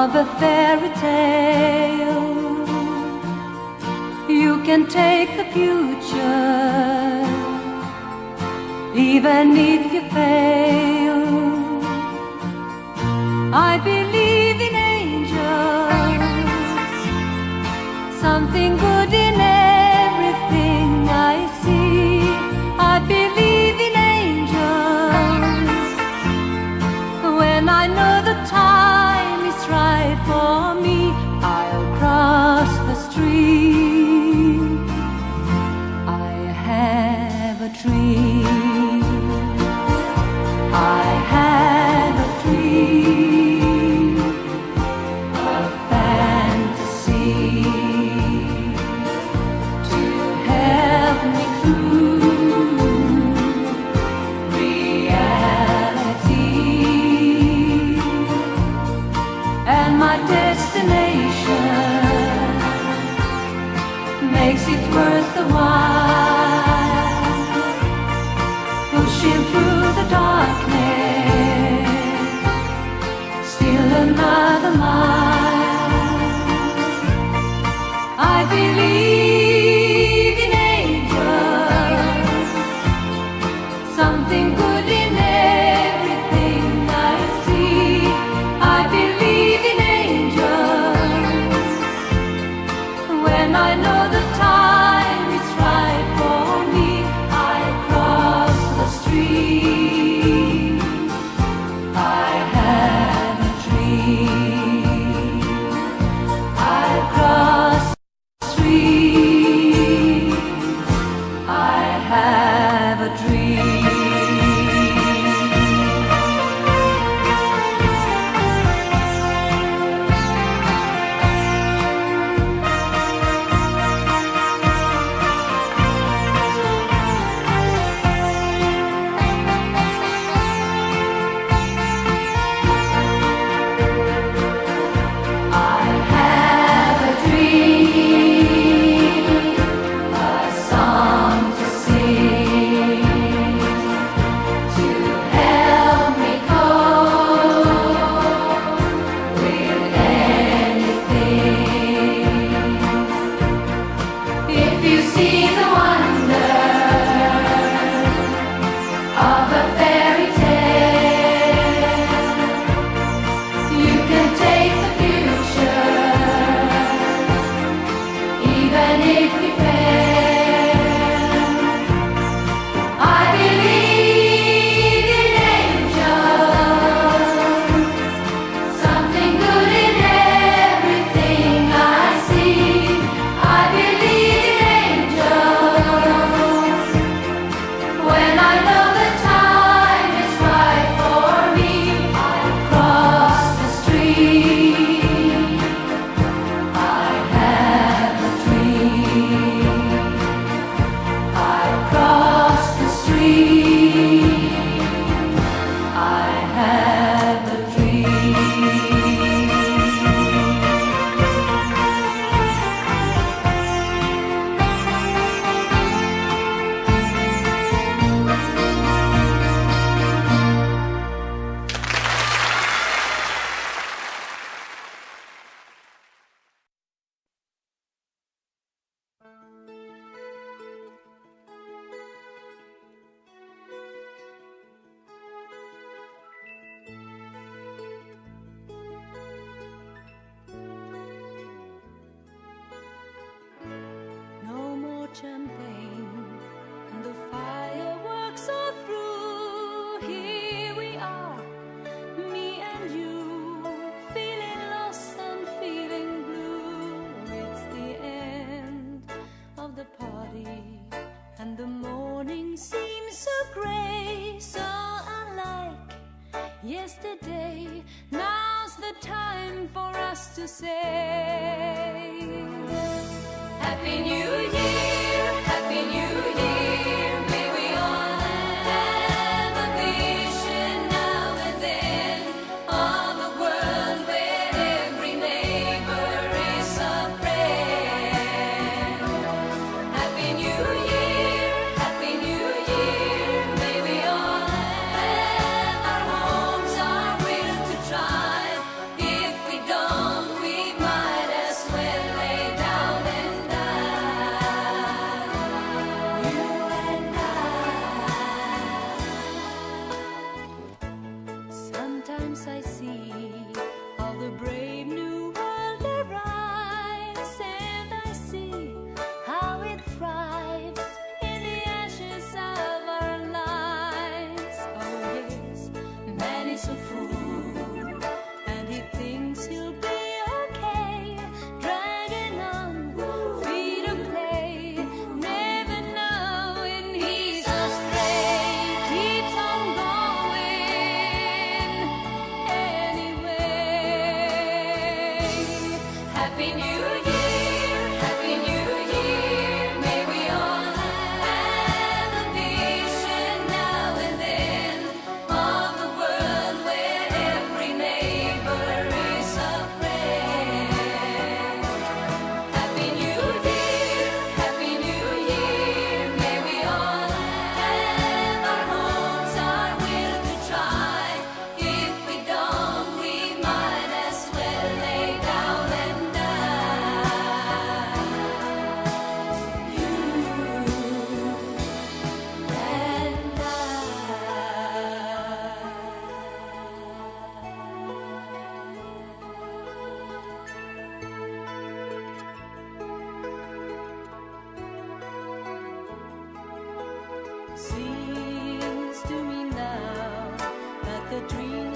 of a fairy tale. You can take the future, even if you fail. I believe in angels, something good in everything I see. I believe in angels when I know the time is right for me. I'll cross the street. I have a dream. I have a dream, a fantasy to help me through reality. And my destination makes it worth the while, pushing through the darkness, still another mile. I believe in angels, something good in everything I see. I believe in angels when I know the time is right for me. I cross the street. I have a dream. I cross the street. I have a dream. I have a dream, a song to sing, to help me cope with anything. If you see the wonder of a fairy tale, you can take the future, even if you fail. I believe in angels, something good in everything I see. I believe in angels when I know the time is right for me. I cross the street. I have a dream. I cross the street. I have a dream. No more champagne, and the fireworks are through. Here we are, me and you, feeling lost and feeling blue. It's the end of the party, and the morning seems so gray, so unlike yesterday. Now's the time for us to say Happy New Year, Happy New Year. May we all have a vision now and then of a world where every neighbor is a friend. Happy New Year, Happy New Year. May we all have our homes, our will to try. If we don't Seems to me now that the dream